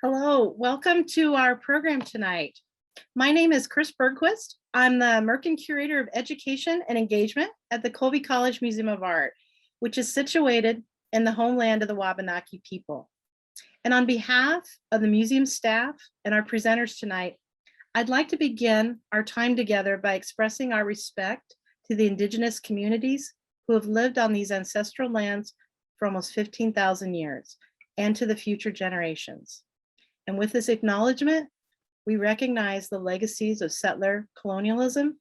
Hello, welcome to our program tonight. My name is Chris Bergquist. I'm the McCann Curator of Education and Engagement at the Colby College Museum of Art, which is situated in the homeland of the Wabanaki people. And on behalf of the museum staff and our presenters tonight, I'd like to begin our time together by expressing our respect to the indigenous communities who have lived on these ancestral lands for almost 15,000 years, and to the future generations. And with this acknowledgement, we recognize the legacies of settler colonialism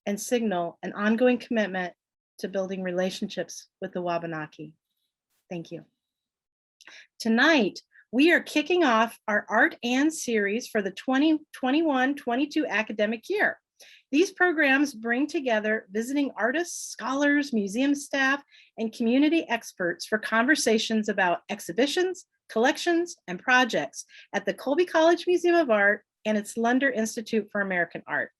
and signal an ongoing commitment to building relationships with the Wabanaki. Thank you. Tonight, we are kicking off our Art and series for the 2021-22 academic year. These programs bring together visiting artists, scholars, museum staff, and community experts for conversations about exhibitions, collections, and projects at the Colby College Museum of Art and its Lunder Institute for American Art.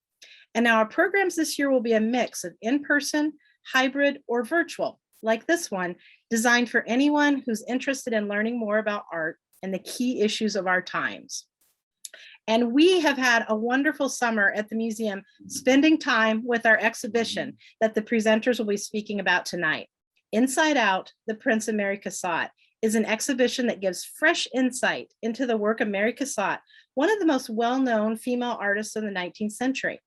And now our programs this year will be a mix of in-person, hybrid, or virtual, like this one, designed for anyone who's interested in learning more about art and the key issues of our times. And we have had a wonderful summer at the museum, spending time with our exhibition that the presenters will be speaking about tonight. Inside Out, the Prints of Mary Cassatt is an exhibition that gives fresh insight into the work of Mary Cassatt, one of the most well-known female artists of the 19th century.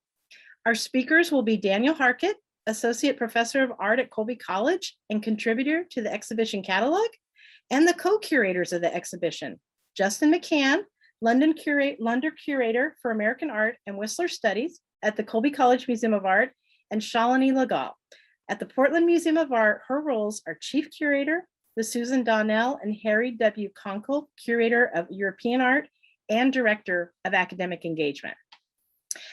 Our speakers will be Daniel Harkett, Associate Professor of Art at Colby College and contributor to the exhibition catalog, and the co-curators of the exhibition, Justin McCann, Lunder Curator for American Art and Whistler Studies at the Colby College Museum of Art, and Shalini Gall. At the Portland Museum of Art, her roles are Chief Curator, the Susan Donnell and Harry W. Konkel, Curator of European Art and Director of Academic Engagement.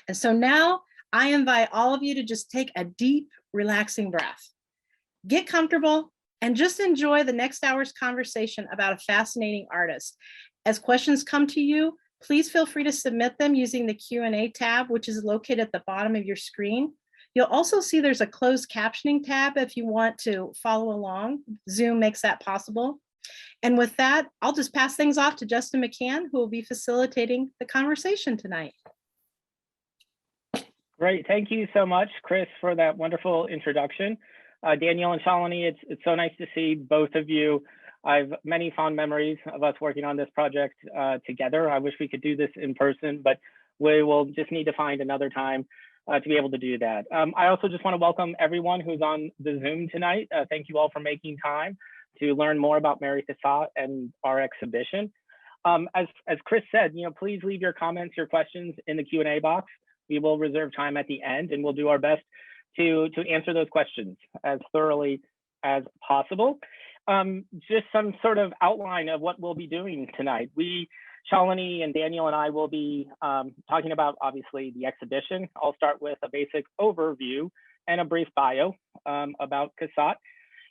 And so now I invite all of you to just take a deep, relaxing breath. Get comfortable and just enjoy the next hour's conversation about a fascinating artist. As questions come to you, please feel free to submit them using the Q&A tab, which is located at the bottom of your screen. You'll also see there's a closed captioning tab if you want to follow along. Zoom makes that possible. And with that, I'll just pass things off to Justin McCann, who will be facilitating the conversation tonight. Great, thank you so much, Chris, for that wonderful introduction. Daniel and Shalini, it's so nice to see both of you. I have many fond memories of us working on this project together. I wish we could do this in person, but we will just need to find another time to be able to do that. I also just want to welcome everyone who's on the Zoom tonight. Thank you all for making time to learn more about Mary Cassatt and our exhibition. As Chris said, please leave your comments, your questions in the Q&A box. We will reserve time at the end, and we'll do our best to answer those questions as thoroughly as possible. Just some sort of outline of what we'll be doing tonight. Shalini and Daniel and I will be talking about, obviously, the exhibition. I'll start with a basic overview and a brief bio about Cassatt.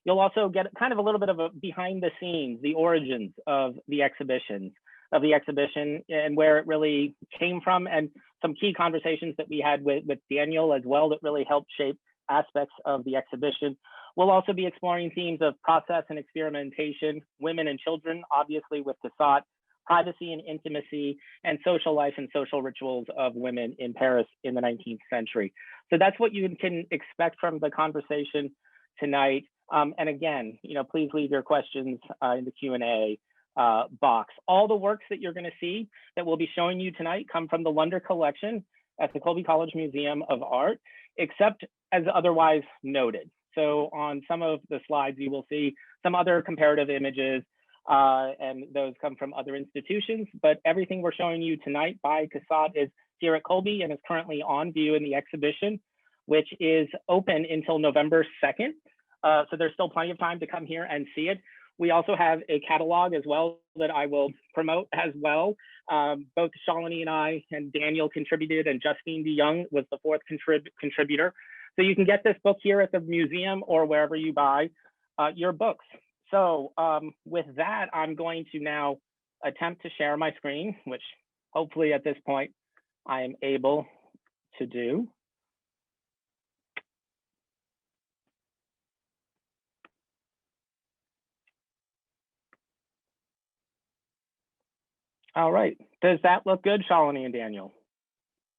You'll also get kind of a little bit of a behind the scenes, the origins of the exhibition and where it really came from, and some key conversations that we had with Daniel as well that really helped shape aspects of the exhibition. We'll also be exploring themes of process and experimentation, women and children, obviously with Cassatt, privacy and intimacy, and social life and social rituals of women in Paris in the 19th century. So that's what you can expect from the conversation tonight. And again, please leave your questions in the Q&A box. All the works that you're going to see that we'll be showing you tonight come from the Lunder Collection at the Colby College Museum of Art, except as otherwise noted. So on some of the slides, you will see some other comparative images, and those come from other institutions, but everything we're showing you tonight by Cassatt is here at Colby and is currently on view in the exhibition, which is open until November 2nd. So there's still plenty of time to come here and see it. We also have a catalog as well that I will promote as well. Both Shalini and I and Daniel contributed, and Justine DeYoung was the fourth contributor. So you can get this book here at the museum or wherever you buy your books. So with that, I'm going to now attempt to share my screen, which hopefully at this point I am able to do. All right. Does that look good, Shalini and Daniel?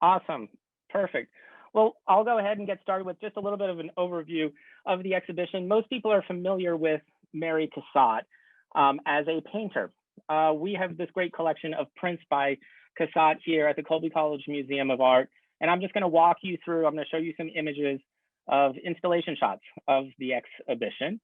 Awesome. Perfect. Well, I'll go ahead and get started with just a little bit of an overview of the exhibition. Most people are familiar with Mary Cassatt as a painter. We have this great collection of prints by Cassatt here at the Colby College Museum of Art. And I'm just going to walk you through, I'm going to show you some images of installation shots of the exhibition.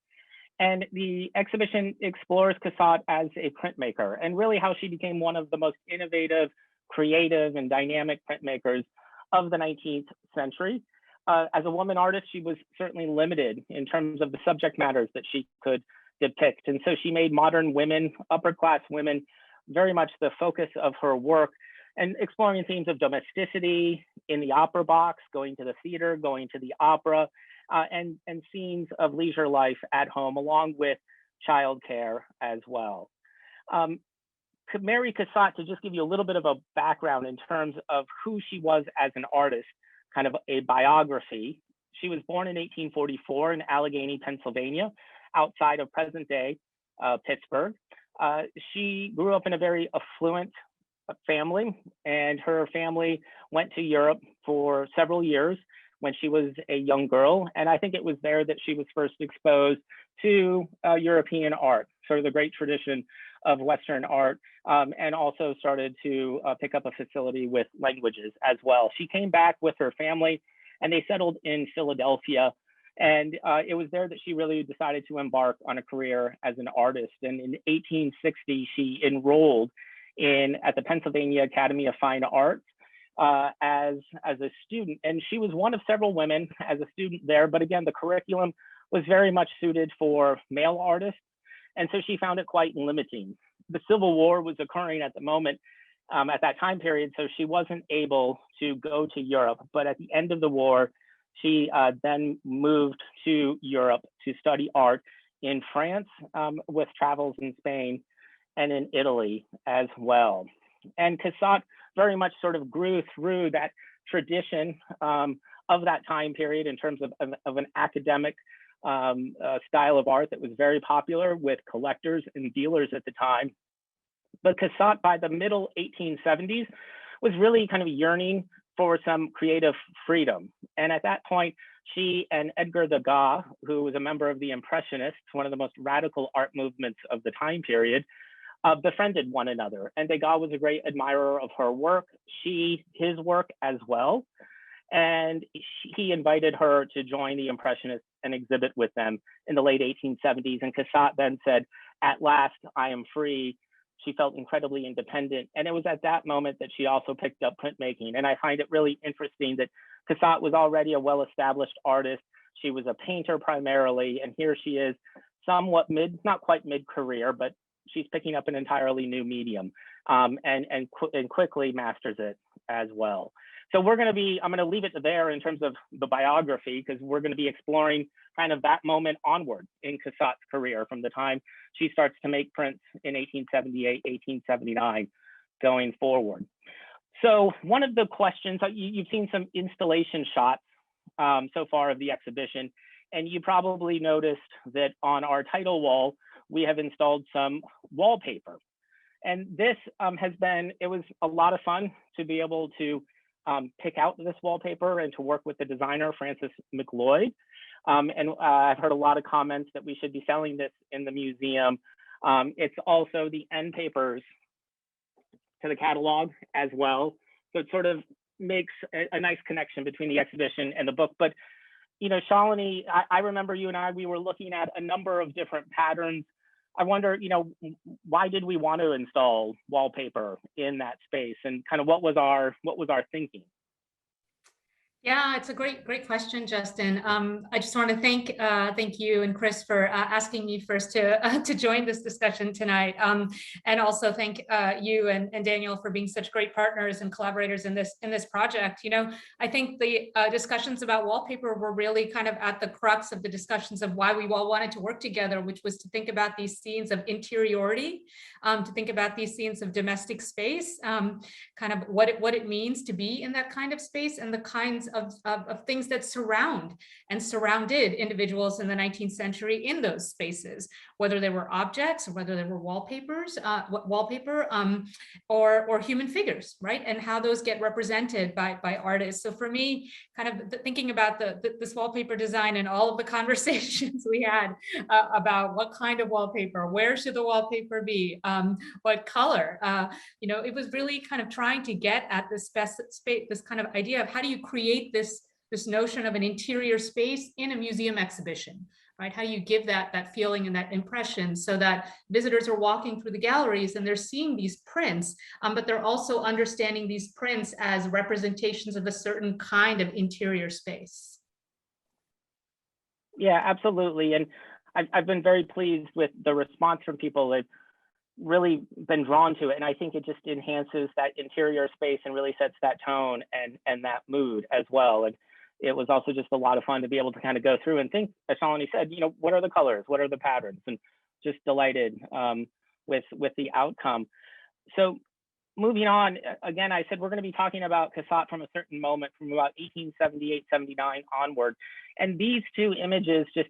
And the exhibition explores Cassatt as a printmaker and really how she became one of the most innovative, creative, and dynamic printmakers of the 19th century. As a woman artist, she was certainly limited in terms of the subject matters that she could depict. And so she made modern women, upper class women, very much the focus of her work, and exploring themes of domesticity in the opera box, going to the theater, going to the opera, and scenes of leisure life at home, along with childcare as well. Mary Cassatt, to just give you a little bit of a background in terms of who she was as an artist, kind of a biography. She was born in 1844 in Allegheny, Pennsylvania, outside of present-day Pittsburgh. She grew up in a very affluent family, and her family went to Europe for several years when she was a young girl. And I think it was there that she was first exposed to European art, sort of the great tradition of Western art, and also started to pick up a facility with languages as well. She came back with her family and they settled in Philadelphia. And it was there that she really decided to embark on a career as an artist. And in 1860, she enrolled at the Pennsylvania Academy of Fine Arts as a student. And she was one of several women as a student there. But again, the curriculum was very much suited for male artists. And so she found it quite limiting. The Civil War was occurring at the moment, at that time period, so she wasn't able to go to Europe. But at the end of the war, she then moved to Europe to study art in France, with travels in Spain and in Italy as well. And Cassatt very much sort of grew through that tradition of that time period in terms of an academic style of art that was very popular with collectors and dealers at the time. But Cassatt, by the middle 1870s, was really kind of yearning for some creative freedom. And at that point, she and Edgar Degas, who was a member of the Impressionists, one of the most radical art movements of the time period, befriended one another. And Degas was a great admirer of her work, his work as well. And he invited her to join the Impressionists and exhibit with them in the late 1870s. And Cassatt then said, "At last, I am free." She felt incredibly independent. And it was at that moment that she also picked up printmaking. And I find it really interesting that Cassatt was already a well-established artist. She was a painter primarily. And here she is somewhat not quite mid-career, but she's picking up an entirely new medium and quickly masters it as well. So I'm going to leave it there in terms of the biography, because we're going to be exploring kind of that moment onward in Cassatt's career from the time she starts to make prints in 1878, 1879 going forward. So one of the questions, you've seen some installation shots so far of the exhibition, and you probably noticed that on our title wall, we have installed some wallpaper. And this it was a lot of fun to be able to pick out this wallpaper and to work with the designer, Francis McLeod. And I've heard a lot of comments that we should be selling this in the museum. It's also the end papers to the catalog as well. So it sort of makes a nice connection between the exhibition and the book. But, you know, Shalini, I remember you and we were looking at a number of different patterns. I wonder, you know, why did we want to install wallpaper in that space, and kind of what was our thinking? Yeah, it's a great question, Justin. I just want to thank you and Chris for asking me first to join this discussion tonight, and also thank you and Daniel for being such great partners and collaborators in this project. You know, I think the discussions about wallpaper were really kind of at the crux of the discussions of why we all wanted to work together, which was to think about these scenes of interiority, to think about these scenes of domestic space, kind of what it means to be in that kind of space, and the kinds of things that surround and surrounded individuals in the 19th century in those spaces, whether they were objects or whether they were wallpaper, or human figures, right? And how those get represented by artists. So for me, kind of thinking about this wallpaper design and all of the conversations we had about what kind of wallpaper, where should the wallpaper be, what color, it was really kind of trying to get at this space, this kind of idea of how do you create this notion of an interior space in a museum exhibition, right? How do you give that feeling and that impression so that visitors are walking through the galleries and they're seeing these prints, but they're also understanding these prints as representations of a certain kind of interior space. Yeah, absolutely. And I've been very pleased with the response from people. They've really been drawn to it. And I think it just enhances that interior space and really sets that tone and that mood as well. And it was also just a lot of fun to be able to kind of go through and think, as Shalini said, what are the colors? What are the patterns? And just delighted with the outcome. So moving on, again, I said we're going to be talking about Cassatt from a certain moment from about 1878, 79 onward. And these two images just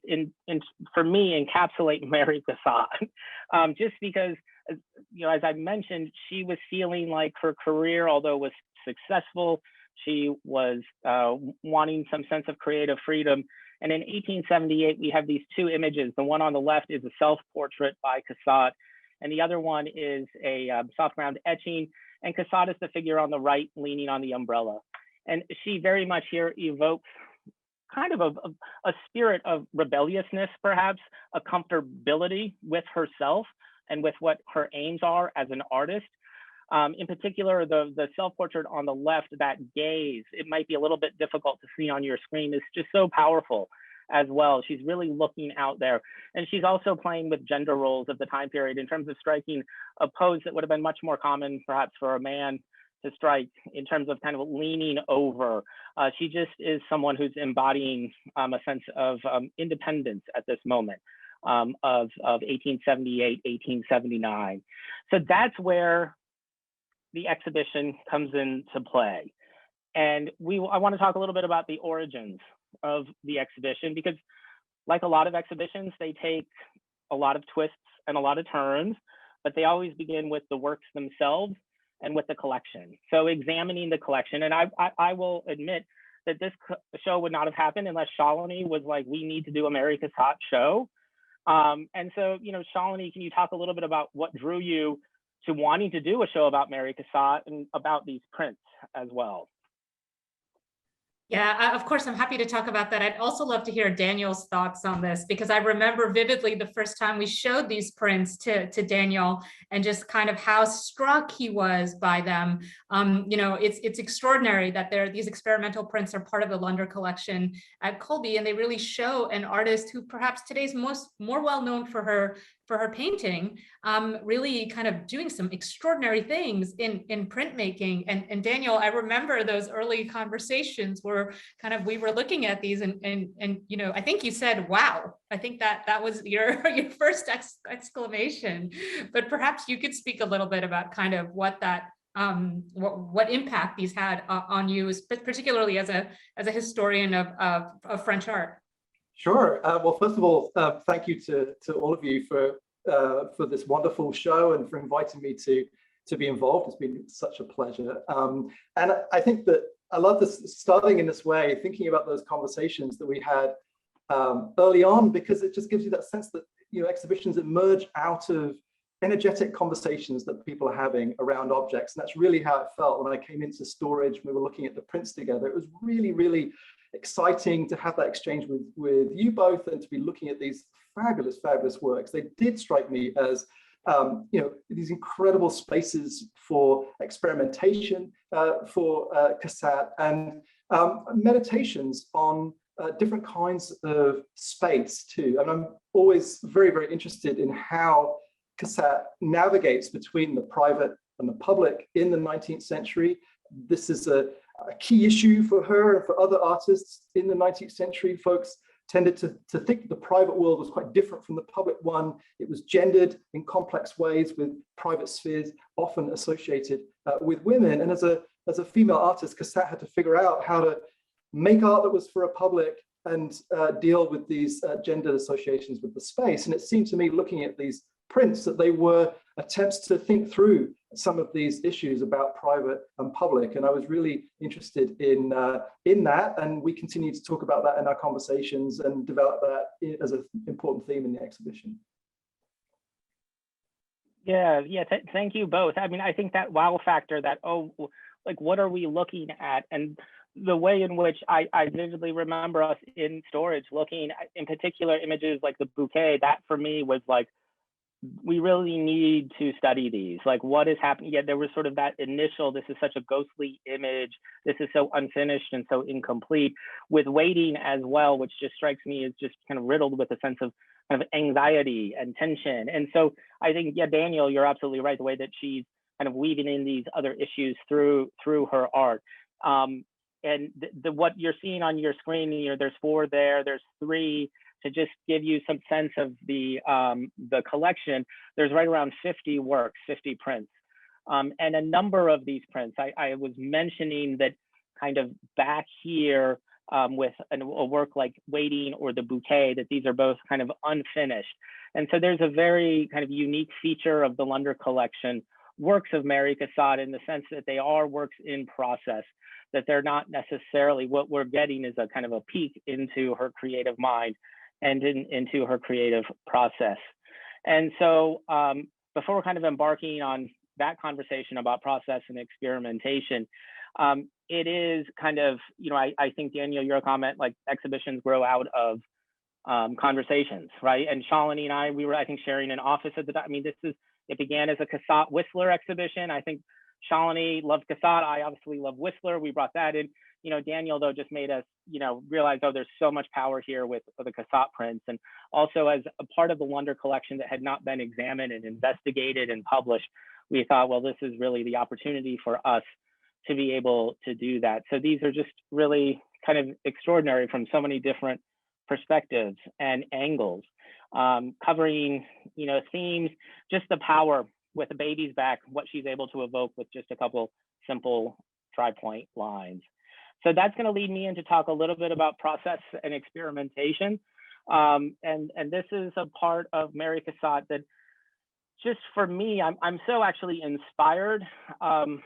for me encapsulate Mary Cassatt, just because, as I mentioned, she was feeling like her career, although was successful, she was wanting some sense of creative freedom. And in 1878, we have these two images. The one on the left is a self-portrait by Cassatt, and the other one is a soft ground etching. And Cassatt is the figure on the right, leaning on the umbrella. And she very much here evokes kind of a spirit of rebelliousness, perhaps, a comfortability with herself and with what her aims are as an artist. In particular, the self-portrait on the left, that gaze, it might be a little bit difficult to see on your screen, is just so powerful as well. She's really looking out there. And she's also playing with gender roles of the time period in terms of striking a pose that would have been much more common perhaps for a man to strike, in terms of kind of leaning over. She just is someone who's embodying a sense of independence at this moment of 1878, 1879. So that's where the exhibition comes into play. And I want to talk a little bit about the origins of the exhibition, because like a lot of exhibitions, they take a lot of twists and a lot of turns, but they always begin with the works themselves and with the collection. So examining the collection, and I will admit that this show would not have happened unless Shalini was like, we need to do a Mary Cassatt show. And so, Shalini, can you talk a little bit about what drew you to wanting to do a show about Mary Cassatt and about these prints as well? Yeah, of course, I'm happy to talk about that. I'd also love to hear Daniel's thoughts on this, because I remember vividly the first time we showed these prints to Daniel and just kind of how struck he was by them. It's extraordinary that these experimental prints are part of the Lunder collection at Colby, and they really show an artist who perhaps today's more well known for her painting, really kind of doing some extraordinary things in printmaking. And Daniel, I remember those early conversations where we were looking at these and I think you said, wow. I think that was your first exclamation, but perhaps you could speak a little bit about kind of what that what impact these had on you, particularly as a historian of French art. Sure. Well, first of all, thank you to all of you for this wonderful show and for inviting me to be involved. It's been such a pleasure. And I think that I love this, starting in this way, thinking about those conversations that we had early on, because it just gives you that sense that exhibitions emerge out of energetic conversations that people are having around objects. And that's really how it felt when I came into storage. We were looking at the prints together. It was really, really exciting to have that exchange with you both and to be looking at these fabulous works. They did strike me as these incredible spaces for experimentation for Cassatt, and meditations on different kinds of space too. And I'm always very, very interested in how Cassatt navigates between the private and the public in the 19th century. This is a key issue for her and for other artists in the 19th century. Folks tended to think the private world was quite different from the public one. It was gendered in complex ways, with private spheres often associated with women. And as a female artist, Cassatt had to figure out how to make art that was for a public and deal with these gendered associations with the space. And it seemed to me, looking at these prints, that they were attempts to think through some of these issues about private and public. And I was really interested in that. And we continue to talk about that in our conversations and develop that as an important theme in the exhibition. Yeah, thank you both. I mean, I think that wow factor, that, oh, like, what are we looking at? And the way in which I vividly remember us in storage looking at, in particular, images like the bouquet, that for me was like, we really need to study these. Like, what is happening? Yeah, there was sort of that initial, this is such a ghostly image, this is so unfinished and so incomplete, with waiting as well, which just strikes me as just kind of riddled with a sense of kind of anxiety and tension. And so I think, yeah, Daniel, you're absolutely right, the way that she's kind of weaving in these other issues through her art. And what you're seeing on your screen, you know, there's 4 there, there's 3, to just give you some sense of the collection. There's right around 50 works, 50 prints. And a number of these prints, I was mentioning that kind of back here with a work like Waiting or the Bouquet, that these are both kind of unfinished. And so there's a very kind of unique feature of the Lunder collection, works of Mary Cassatt, in the sense that they are works in process, that they're not necessarily, what we're getting is a kind of a peek into her creative mind and into her creative process. And so before kind of embarking on that conversation about process and experimentation, it is kind of, you know, I think, Daniel, your comment, like, exhibitions grow out of conversations, right? And Shalini and I, we were, I think, sharing an office at the time. I mean, it began as a Cassatt Whistler exhibition. I think Shalini loved Cassatt. I obviously love Whistler. We brought that in. You know, Daniel, though, just made us, you know, realize, oh, there's so much power here with the Cassatt prints. And also, as a part of the Lunder collection that had not been examined and investigated and published, we thought, well, this is really the opportunity for us to be able to do that. So these are just really kind of extraordinary from so many different perspectives and angles, covering, you know, themes, just the power with the baby's back, what she's able to evoke with just a couple simple tri-point lines. So that's going to lead me in to talk a little bit about process and experimentation. And this is a part of Mary Cassatt that, just for me, I'm so actually inspired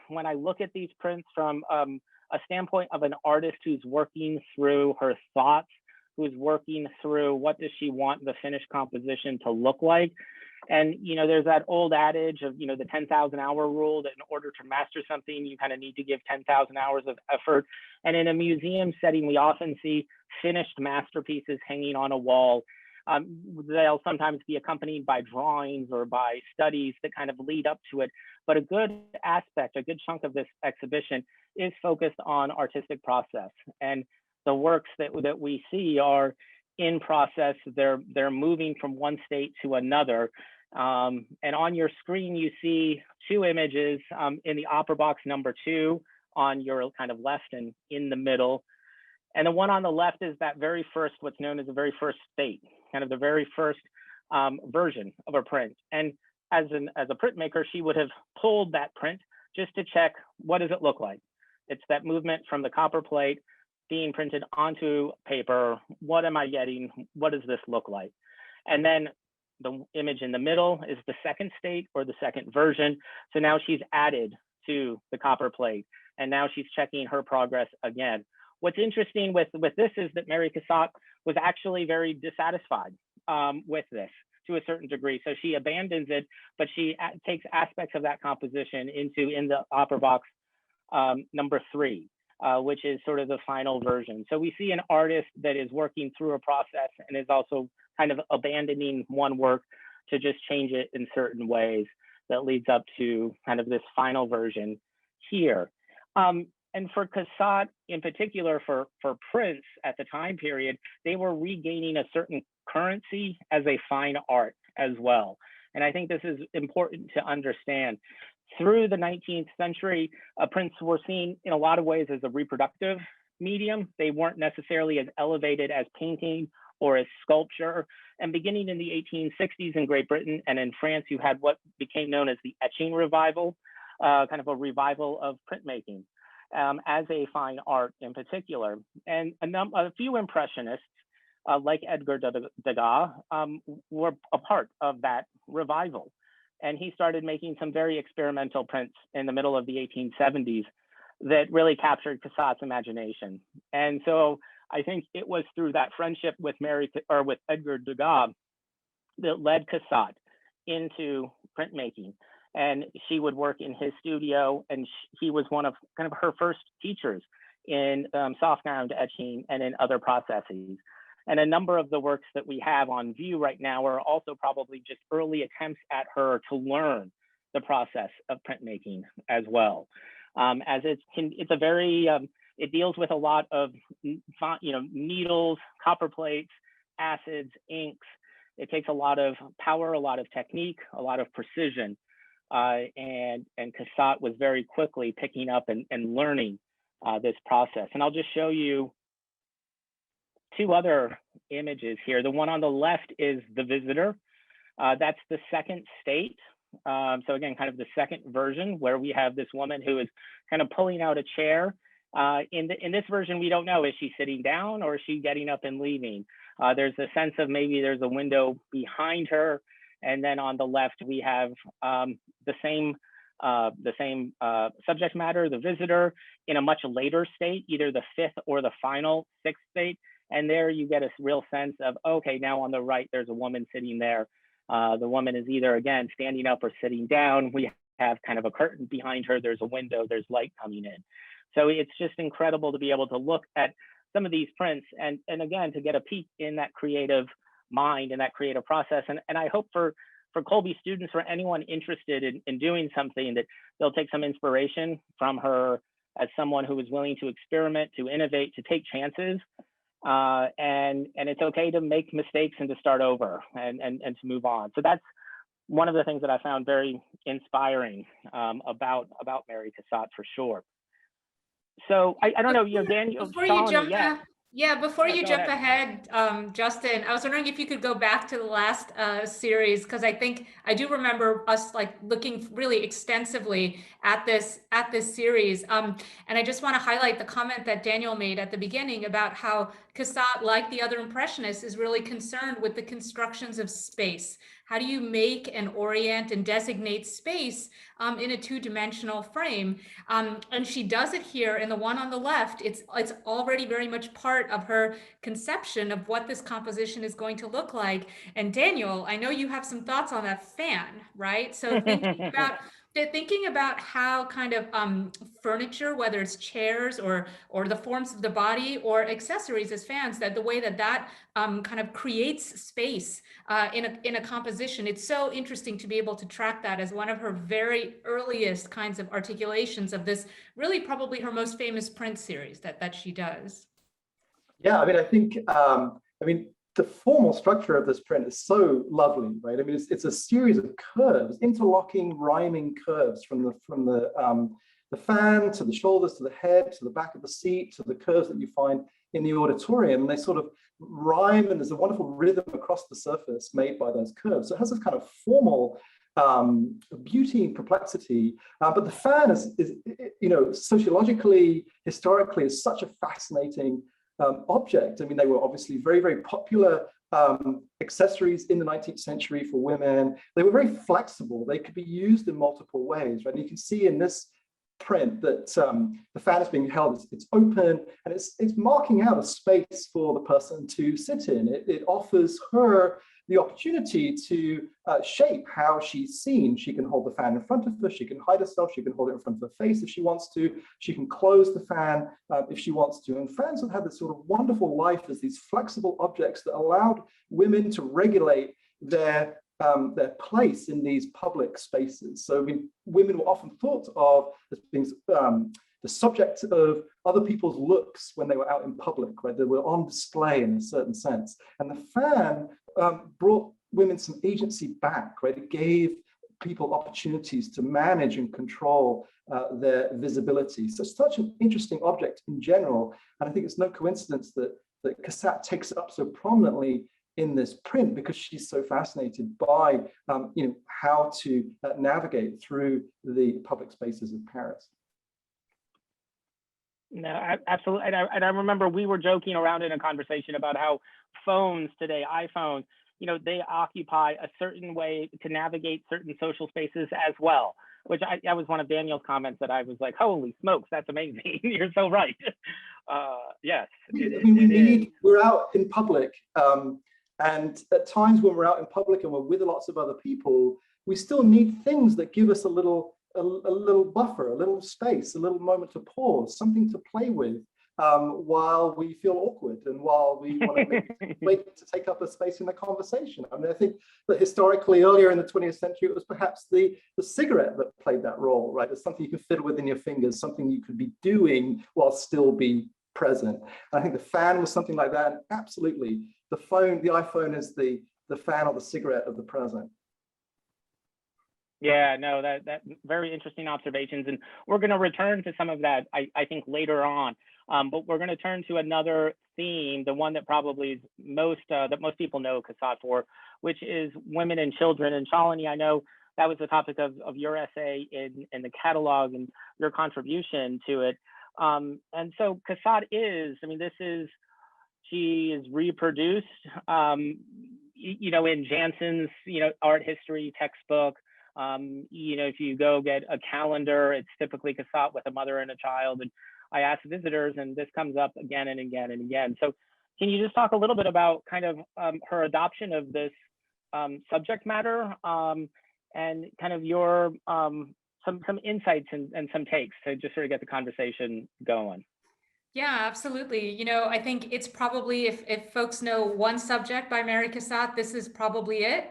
when I look at these prints from a standpoint of an artist who's working through her thoughts, who's working through what does she want the finished composition to look like. And, you know, there's that old adage of, you know, the 10,000 hour rule, that in order to master something, you kind of need to give 10,000 hours of effort. And in a museum setting, we often see finished masterpieces hanging on a wall. They'll sometimes be accompanied by drawings or by studies that kind of lead up to it. But a good aspect, a good chunk of this exhibition is focused on artistic process. And the works that we see are in process. They're moving from one state to another. And on your screen, you see 2 images in the opera box number 2 on your kind of left and in the middle. And the one on the left is that very first, what's known as the very first state, kind of the very first version of a print. And as a printmaker, she would have pulled that print just to check, what does it look like? It's that movement from the copper plate being printed onto paper. What am I getting? What does this look like? And then the image in the middle is the second state, or the second version. So now she's added to the copper plate, and now she's checking her progress again. What's interesting with this is that Mary Cassatt was actually very dissatisfied with this to a certain degree. So she abandons it, but she takes aspects of that composition in the opera box number 3. Which is sort of the final version. So we see an artist that is working through a process and is also kind of abandoning one work to just change it in certain ways that leads up to kind of this final version here. And for Cassatt in particular, for prints at the time period, they were regaining a certain currency as a fine art as well. And I think this is important to understand. Through the 19th century, prints were seen in a lot of ways as a reproductive medium. They weren't necessarily as elevated as painting or as sculpture. And beginning in the 1860s in Great Britain and in France, you had what became known as the etching revival, kind of a revival of printmaking. as a fine art in particular. And a few impressionists, like Edgar Degas, were a part of that revival. And he started making some very experimental prints in the middle of the 1870s that really captured Cassatt's imagination. And so I think it was through that friendship with with Edgar Degas that led Cassatt into printmaking. And she would work in his studio, and he was one of kind of her first teachers in soft ground etching and in other processes. And a number of the works that we have on view right now are also probably just early attempts at her to learn the process of printmaking as well. As it's a very, it deals with a lot of, needles, copper plates, acids, inks. It takes a lot of power, a lot of technique, a lot of precision. And Cassatt was very quickly picking up and learning this process. And I'll just show you two other images here. The one on the left is the visitor. That's the second state. So again, kind of the second version where we have this woman who is kind of pulling out a chair. In this version, we don't know, is she sitting down or is she getting up and leaving? There's a sense of maybe there's a window behind her. And then on the left, we have the same subject matter, the visitor, in a much later state, either the fifth or the final sixth state. And there you get a real sense of, okay, now on the right, there's a woman sitting there. The woman is either, again, standing up or sitting down. We have kind of a curtain behind her. There's a window, there's light coming in. So it's just incredible to be able to look at some of these prints and again, to get a peek in that creative mind and that creative process. And I hope for Colby students or anyone interested in doing something that they'll take some inspiration from her as someone who is willing to experiment, to innovate, to take chances. And it's okay to make mistakes and to start over and to move on. So that's one of the things that I found very inspiring about Mary Cassatt for sure. So I don't know, Daniel. Before you jump jump ahead, Justin, I was wondering if you could go back to the last series, because I think I do remember us looking really extensively at this series. And I just want to highlight the comment that Daniel made at the beginning about how Cassatt, like the other Impressionists, is really concerned with the constructions of space. How do you make and orient and designate space in a two-dimensional frame? And she does it here in the one on the left. It's already very much part of her conception of what this composition is going to look like. And Daniel, I know you have some thoughts on that fan, right? So thinking about how kind of furniture, whether it's chairs or the forms of the body or accessories as fans, that the way that kind of creates space in a composition. It's so interesting to be able to track that as one of her very earliest kinds of articulations of this, really probably her most famous print series that she does. Yeah, I mean, I think, the formal structure of this print is so lovely, right? I mean, it's a series of curves, interlocking, rhyming curves from the fan to the shoulders, to the head, to the back of the seat, to the curves that you find in the auditorium. And they sort of rhyme, and there's a wonderful rhythm across the surface made by those curves. So it has this kind of formal beauty and complexity, but the fan is sociologically, historically, is such a fascinating object. I mean, they were obviously very, very popular accessories in the 19th century for women. They were very flexible. They could be used in multiple ways, right? And you can see in this print that the fan is being held, it's open, and it's marking out a space for the person to sit in. It offers her the opportunity to shape how she's seen. She can hold the fan in front of her, she can hide herself, she can hold it in front of her face if she wants to, she can close the fan if she wants to. And fans have had this sort of wonderful life as these flexible objects that allowed women to regulate their place in these public spaces. So women were often thought of as being the subject of other people's looks when they were out in public, right? They were on display in a certain sense. And the fan brought women some agency back, right? It gave people opportunities to manage and control their visibility. So such an interesting object in general. And I think it's no coincidence that Cassatt takes it up so prominently in this print, because she's so fascinated by how to navigate through the public spaces of Paris. No, absolutely. And I remember we were joking around in a conversation about how phones today, iPhones, they occupy a certain way to navigate certain social spaces as well, which that was one of Daniel's comments that I was like, holy smokes, that's amazing. You're so right. Yes. We're out in public, and at times when we're out in public and we're with lots of other people, we still need things that give us a little buffer, a little space, a little moment to pause, something to play with while we feel awkward and while we want to maybe wait to take up a space in the conversation. I mean, I think that historically, earlier in the 20th century, it was perhaps the cigarette that played that role, right? It's something you can fiddle with in your fingers, something you could be doing while still be present. I think the fan was something like that. And absolutely, the iPhone is the fan or the cigarette of the present. Yeah, no, that very interesting observations, and we're going to return to some of that, I think, later on. But we're going to turn to another theme, the one that probably is that most people know Cassatt for, which is women and children. And Shalini, I know that was the topic of your essay in the catalog and your contribution to it. And so Cassatt she is reproduced, in Jansen's, art history textbook. If you go get a calendar, it's typically Cassatt with a mother and a child. And I ask visitors, and this comes up again and again and again. So can you just talk a little bit about kind of her adoption of this subject matter and kind of your some insights and some takes to just sort of get the conversation going? Yeah, absolutely. I think it's probably, if folks know one subject by Mary Cassatt, this is probably it.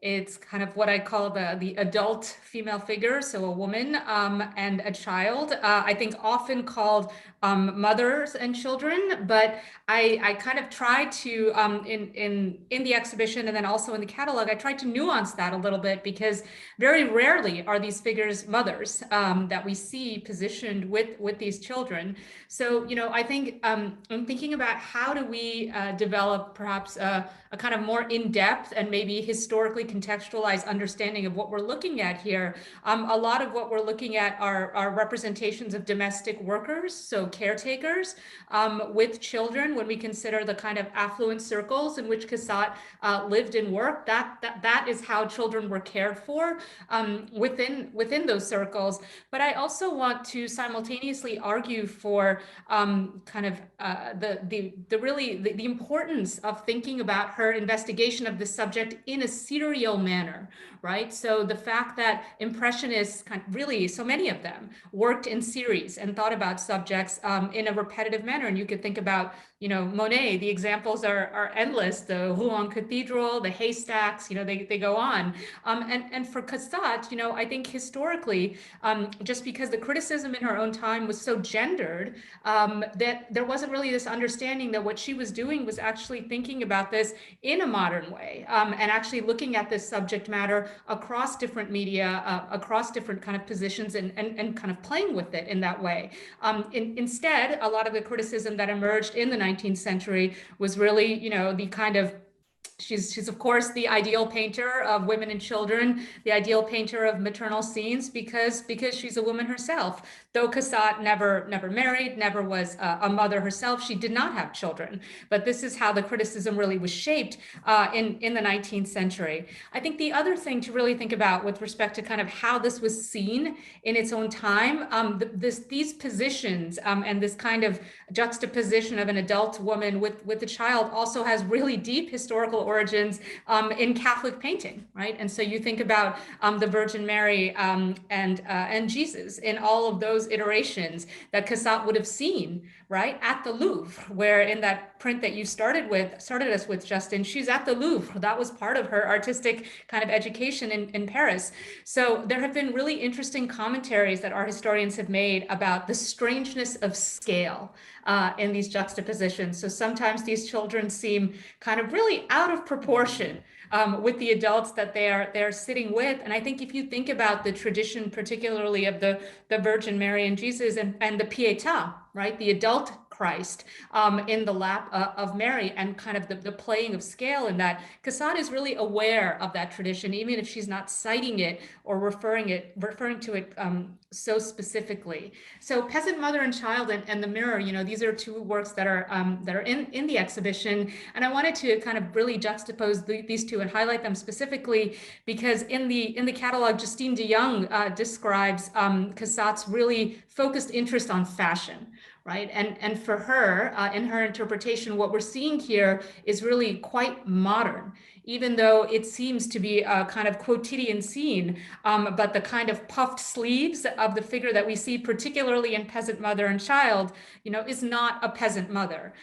It's kind of what I call the adult female figure, so a woman and a child. I think often called mothers and children, but I kind of try to in the exhibition and then also in the catalog, I tried to nuance that a little bit, because very rarely are these figures mothers that we see positioned with these children. So I think I'm thinking about how do we develop perhaps a kind of more in-depth and maybe historically contextualized understanding of what we're looking at here. A lot of what we're looking at are representations of domestic workers, so caretakers with children. When we consider the kind of affluent circles in which Cassatt lived and worked, that is how children were cared for within those circles. But I also want to simultaneously argue for kind of the importance of thinking about her investigation of the subject in a serial manner, right? So the fact that Impressionists, really so many of them, worked in series and thought about subjects in a repetitive manner. And you could think about, Monet, the examples are endless, the Rouen Cathedral, the haystacks, they go on. And for Cassatt, I think historically, just because the criticism in her own time was so gendered, that there wasn't really this understanding that what she was doing was actually thinking about this in a modern way, and actually looking at this subject matter across different media, across different kind of positions, and kind of playing with it in that way. Instead, a lot of the criticism that emerged in the 19th century was really, the kind of She's of course the ideal painter of women and children, the ideal painter of maternal scenes, because she's a woman herself. Though Cassatt never married, never was a mother herself, she did not have children. But this is how the criticism really was shaped in the 19th century. I think the other thing to really think about with respect to kind of how this was seen in its own time, these positions and this kind of juxtaposition of an adult woman with a child also has really deep historical origins in Catholic painting, right? And so you think about the Virgin Mary and Jesus in all of those iterations that Cassatt would have seen, right, at the Louvre, where in that print that you started us with, Justin, she's at the Louvre. That was part of her artistic kind of education in Paris. So there have been really interesting commentaries that our historians have made about the strangeness of scale in these juxtapositions. So sometimes these children seem kind of really out of proportion with the adults that they're sitting with. And I think if you think about the tradition, particularly of the Virgin Mary and Jesus and the Pietà, right, the adult Christ in the lap of Mary, and kind of the playing of scale in that. Cassatt is really aware of that tradition, even if she's not citing it or referring to it so specifically. So Peasant Mother and Child and The Mirror, you know, these are two works that are in the exhibition, and I wanted to kind of really juxtapose these two and highlight them specifically because in the catalog, Justine de Jong describes Cassatt's really focused interest on fashion. Right. And for her, in her interpretation, what we're seeing here is really quite modern, even though it seems to be a kind of quotidian scene. But the kind of puffed sleeves of the figure that we see, particularly in Peasant Mother and Child, you know, is not a peasant mother.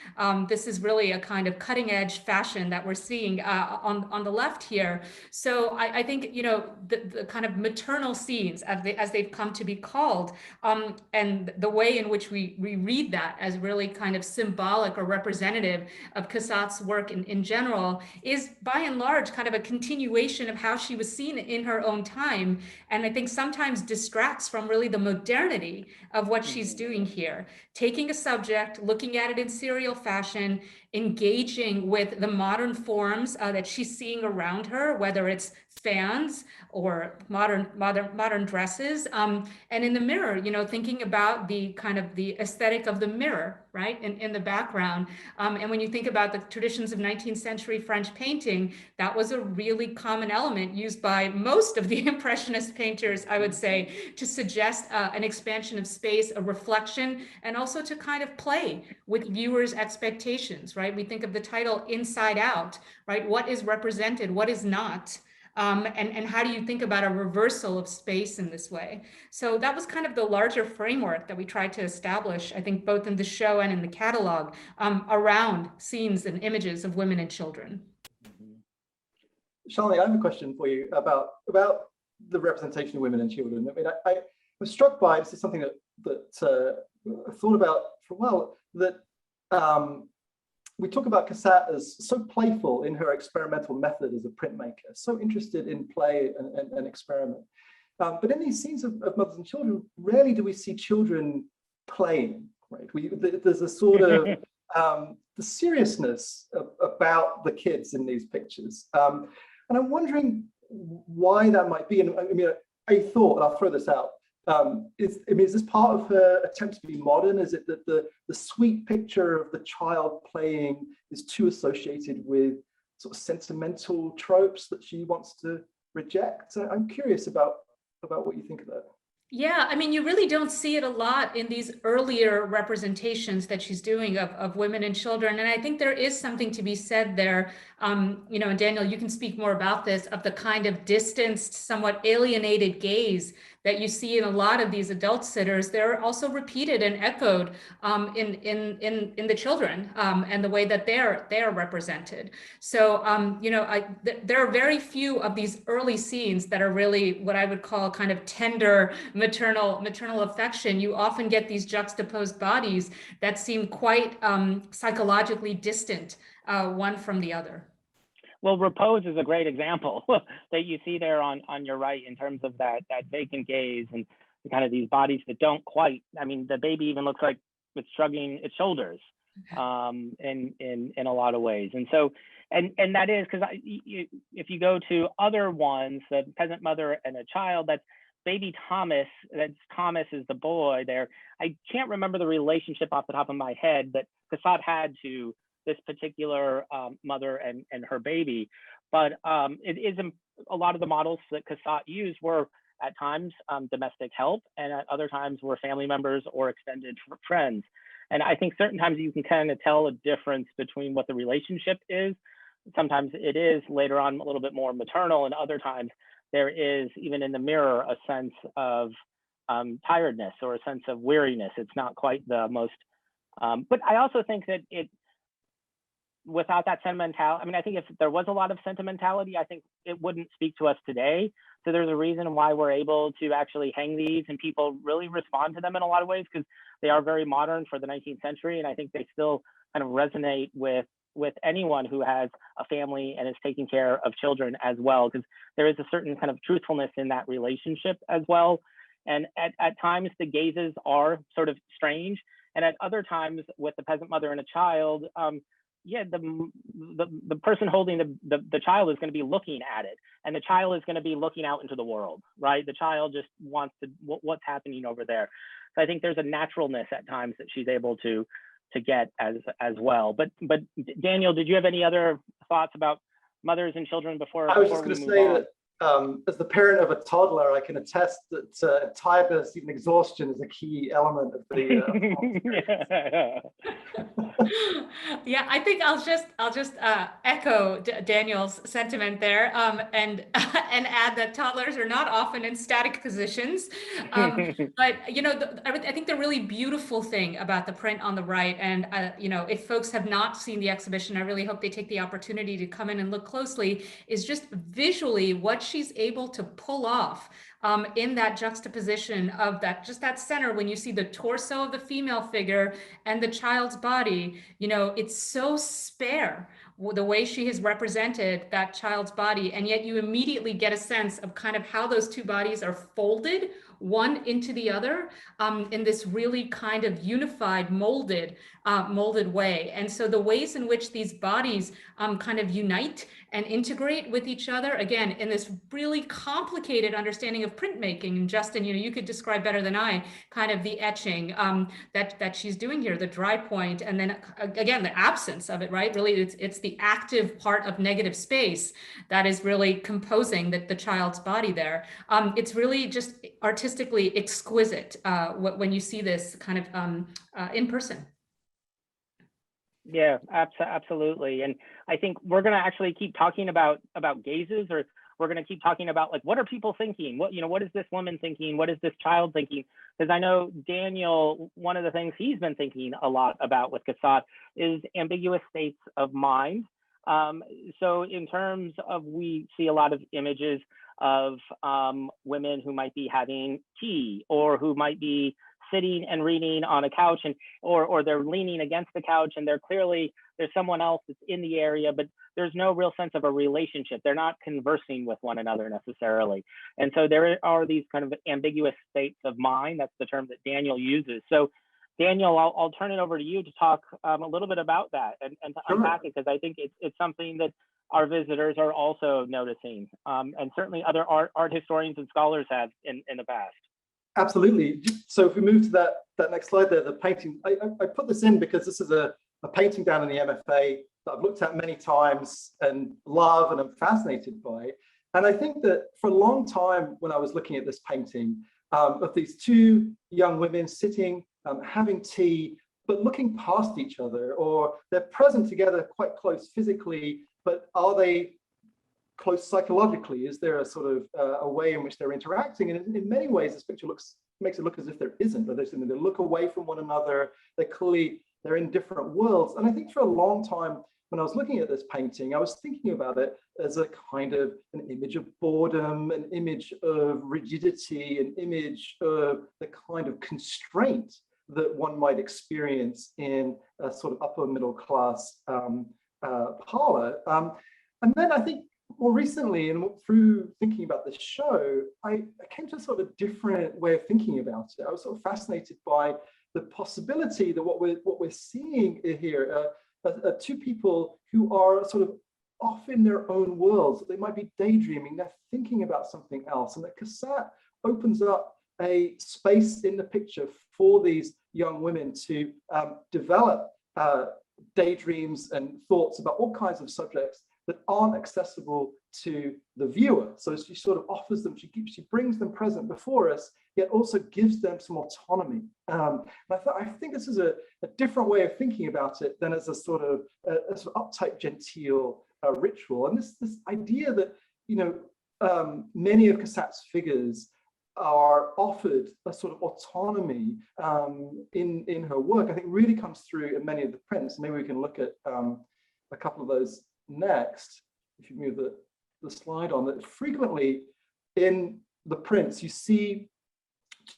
This is really a kind of cutting edge fashion that we're seeing on the left here. So I think, you know, the kind of maternal scenes as they've come to be called, and the way in which we read that as really kind of symbolic or representative of Cassatt's work in general is by and large kind of a continuation of how she was seen in her own time. And I think sometimes distracts from really the modernity of what she's doing here, taking a subject, looking at it in serial fashion, engaging with the modern forms that she's seeing around her, whether it's fans or modern dresses, and in the mirror, you know, thinking about the kind of the aesthetic of the mirror, right, in the background. And when you think about the traditions of 19th century French painting, that was a really common element used by most of the Impressionist painters, I would say, to suggest an expansion of space, a reflection, and also to kind of play with viewers' expectations, right? We think of the title Inside Out, right? What is represented, what is not? And how do you think about a reversal of space in this way? So that was kind of the larger framework that we tried to establish, I think, both in the show and in the catalog, around scenes and images of women and children. Shalini, I have a question for you about the representation of women and children. I mean, I was struck by, this is something that I thought about for a while, that we talk about Cassatt as so playful in her experimental method as a printmaker, so interested in play and experiment. But in these scenes of mothers and children, rarely do we see children playing, right? There's a sort of the seriousness about the kids in these pictures. And I'm wondering why that might be. And I mean, I thought, and I'll throw this out, is this part of her attempt to be modern? Is it that the sweet picture of the child playing is too associated with sort of sentimental tropes that she wants to reject? So I'm curious about what you think of that. Yeah, I mean, you really don't see it a lot in these earlier representations that she's doing of women and children. And I think there is something to be said there. You know, and Daniel, you can speak more about this, of the kind of distanced, somewhat alienated gaze that you see in a lot of these adult sitters. They're also repeated and echoed in the children and the way that they're represented. So, you know, there are very few of these early scenes that are really what I would call kind of tender maternal affection. You often get these juxtaposed bodies that seem quite psychologically distant one from the other. Well, Repose is a great example that you see there on your right, in terms of that vacant gaze and kind of these bodies that don't quite, I mean, the baby even looks like it's shrugging its shoulders in a lot of ways. And so, and that is because if you go to other ones, the Peasant Mother and a Child, that's baby Thomas, Thomas is the boy there. I can't remember the relationship off the top of my head that Cassatt had to this particular mother and her baby, but it is a lot of the models that Cassatt used were at times domestic help, and at other times were family members or extended friends. And I think certain times you can kind of tell a difference between what the relationship is. Sometimes it is later on a little bit more maternal, and other times there is, even in the mirror, a sense of tiredness or a sense of weariness. It's not quite the most, but I also think that without that sentimentality, I mean, I think if there was a lot of sentimentality, I think it wouldn't speak to us today. So there's a reason why we're able to actually hang these and people really respond to them in a lot of ways, because they are very modern for the 19th century. And I think they still kind of resonate with anyone who has a family and is taking care of children as well, because there is a certain kind of truthfulness in that relationship as well. And at times the gazes are sort of strange. And at other times with the peasant mother and a child, yeah, the person holding the child is going to be looking at it, and the child is going to be looking out into the world, right? The child just wants to, what's happening over there. So I think there's a naturalness at times that she's able to get as well. But Daniel, did you have any other thoughts about mothers and children before? I was just going to say that as the parent of a toddler, I can attest that tiredness, even exhaustion, is a key element of the. Yeah, I think I'll just echo Daniel's sentiment there, and add that toddlers are not often in static positions. But you know, I think the really beautiful thing about the print on the right, and you know, if folks have not seen the exhibition, I really hope they take the opportunity to come in and look closely, is just visually what she's able to pull off in that juxtaposition of that center. When you see the torso of the female figure and the child's body, you know, it's so spare the way she has represented that child's body, and yet you immediately get a sense of kind of how those two bodies are folded one into the other in this really kind of unified, molded way. And so the ways in which these bodies kind of unite and integrate with each other, again, in this really complicated understanding of printmaking. And Justin, you know, you could describe better than I kind of the etching that she's doing here, the dry point, and then again, the absence of it, right? Really, it's the active part of negative space that is really composing the child's body there. It's really just artistically exquisite when you see this kind of in person. Yeah, absolutely. And I think we're going to actually keep talking about gazes, or we're going to keep talking about, like, what are people thinking? What is this woman thinking? What is this child thinking? Because I know Daniel, one of the things he's been thinking a lot about with Cassatt is ambiguous states of mind. So in terms of, we see a lot of images of women who might be having tea, or who might be sitting and reading on a couch, and or they're leaning against the couch, and there's someone else that's in the area, but there's no real sense of a relationship. They're not conversing with one another necessarily. And so there are these kind of ambiguous states of mind. That's the term that Daniel uses. So Daniel, I'll turn it over to you to talk a little bit about that and to unpack it, because I think it's something that our visitors are also noticing, and certainly other art historians and scholars have in the past. Absolutely. So if we move to that next slide there, the painting, I put this in because this is a painting down in the MFA that I've looked at many times and love and I'm fascinated by. And I think that for a long time when I was looking at this painting of these two young women sitting, having tea, but looking past each other, or they're present together quite close physically, but are they close psychologically? Is there a sort of a way in which they're interacting? And in many ways, this picture makes it look as if there isn't, but they look away from one another. They're in different worlds. And I think for a long time, when I was looking at this painting, I was thinking about it as a kind of an image of boredom, an image of rigidity, an image of the kind of constraint that one might experience in a sort of upper middle class parlor. And then I think more recently, and through thinking about this show, I came to a sort of different way of thinking about it. I was sort of fascinated by the possibility that what we're seeing here are two people who are sort of off in their own worlds. They might be daydreaming, they're thinking about something else, and that Cassatt opens up a space in the picture for these young women to develop daydreams and thoughts about all kinds of subjects that aren't accessible to the viewer. So she sort of offers them, she brings them present before us, yet also gives them some autonomy. And I think this is a different way of thinking about it than as a sort of uptight, genteel ritual. And this idea that, you know, many of Cassatt's figures are offered a sort of autonomy in her work, I think really comes through in many of the prints. Maybe we can look at a couple of those next. If you move the slide on, that frequently in the prints you see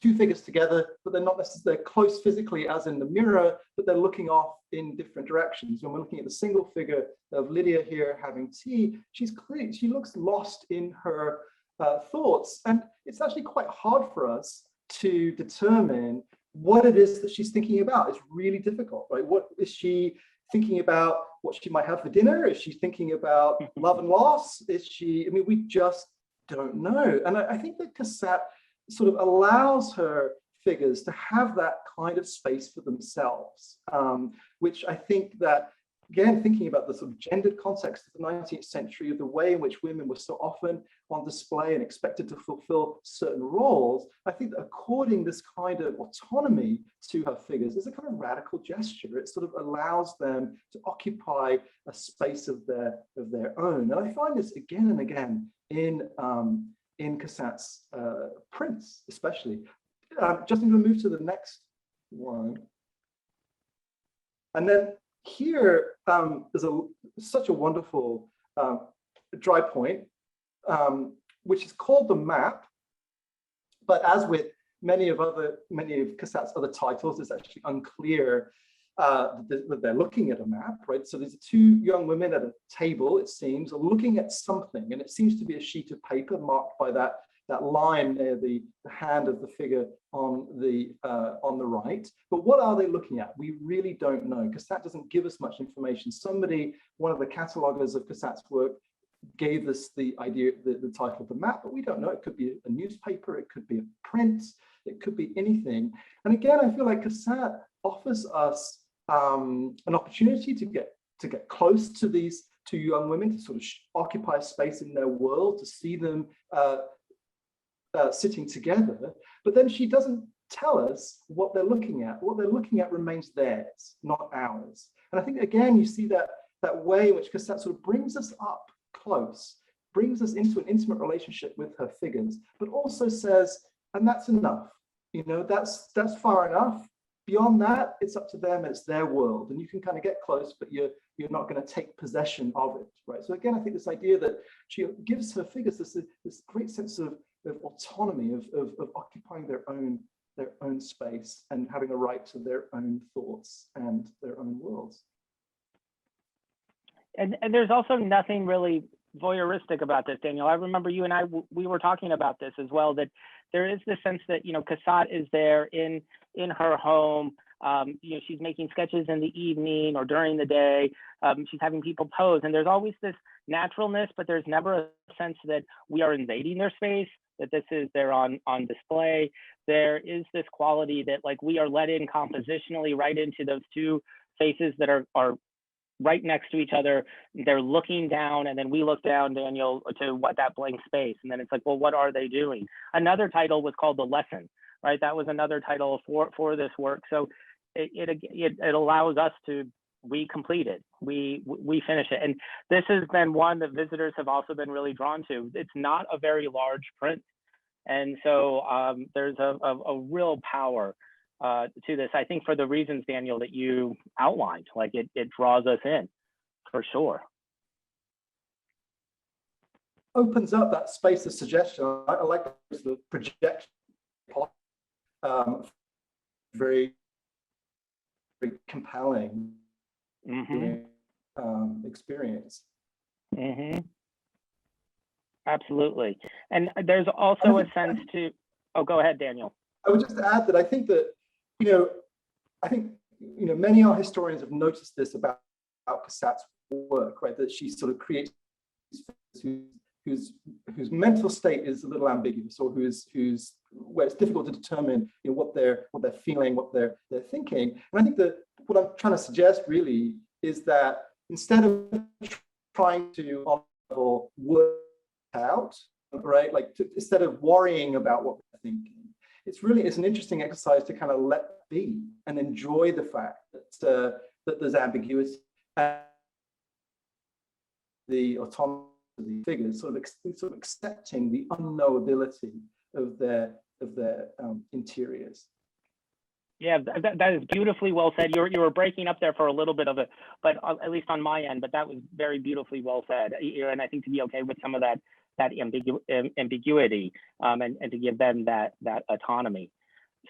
two figures together, but they're not necessarily close physically as in the mirror, but they're looking off in different directions. When we're looking at the single figure of Lydia here having tea, she looks lost in her thoughts, and it's actually quite hard for us to determine what it is that she's thinking about is really difficult, right? What is she thinking about? What she might have for dinner? Is she thinking about love and loss? Is she, I mean, we just don't know. And I think that Cassatt sort of allows her figures to have that kind of space for themselves, which I think that, again, thinking about the sort of gendered context of the 19th century, of the way in which women were so often on display and expected to fulfill certain roles, I think that according this kind of autonomy to her figures is a kind of radical gesture. It sort of allows them to occupy a space of their own. And I find this again and again in Cassatt's prints, especially. Just need to move to the next one. And then here, there's such a wonderful dry point, which is called the map. But as with many of Cassatt's other titles, it's actually unclear that they're looking at a map, right? So there's two young women at a table, it seems, looking at something, and it seems to be a sheet of paper marked by that line near the hand of the figure on the right. But what are they looking at? We really don't know. Cassatt doesn't give us much information. One of the catalogers of Cassatt's work, gave us the idea, the title of the map, but we don't know. It could be a newspaper, it could be a print, it could be anything. And again, I feel like Cassatt offers us an opportunity to get close to these two young women, to sort of occupy a space in their world, to see them sitting together, but then she doesn't tell us what they're looking at. What they're looking at remains theirs, not ours. And I think, again, you see that way in which Cassatt sort of brings us up close, brings us into an intimate relationship with her figures, but also says, and that's enough. You know, that's far enough. Beyond that, it's up to them, it's their world. And you can kind of get close, but you're not going to take possession of it, right? So again, I think this idea that she gives her figures this great sense of autonomy, of occupying their own space and having a right to their own thoughts and their own worlds. And there's also nothing really voyeuristic about this, Daniel. I remember you and I, we were talking about this as well, that there is this sense that, you know, Cassatt is there in her home. You know, she's making sketches in the evening or during the day. She's having people pose, and there's always this naturalness, but there's never a sense that we are invading their space, that they're on display. There is this quality that, like, we are let in compositionally right into those two faces that are right next to each other. They're looking down, and then we look down, Daniel, to that blank space. And then it's like, well, what are they doing? Another title was called The Lesson, right? That was another title for this work. So it allows us to, we complete it, we finish it. And this has been one that visitors have also been really drawn to. It's not a very large print. And so there's a real power to this, I think, for the reasons, Daniel, that you outlined. Like it draws us in, for sure. Opens up that space of suggestion. I like the projection, very, very compelling experience. Absolutely. And there's also a sense to, oh, go ahead, Daniel. I would just add that I think that, many art historians have noticed this about Cassatt's work, right? That she sort of creates whose mental state is a little ambiguous, or where it's difficult to determine, what they're feeling, what they're thinking. And I think that what I'm trying to suggest really is that instead of trying to work out, right, instead of worrying about what they're thinking, it's an interesting exercise to kind of let be and enjoy the fact that there's ambiguity and the autonomy of the figures, sort of accepting the unknowability of their interiors. Yeah, that is beautifully well said. You were breaking up there for a little bit of it, but at least on my end, but that was very beautifully well said. And I think to be okay with some of that ambiguity and to give them that autonomy.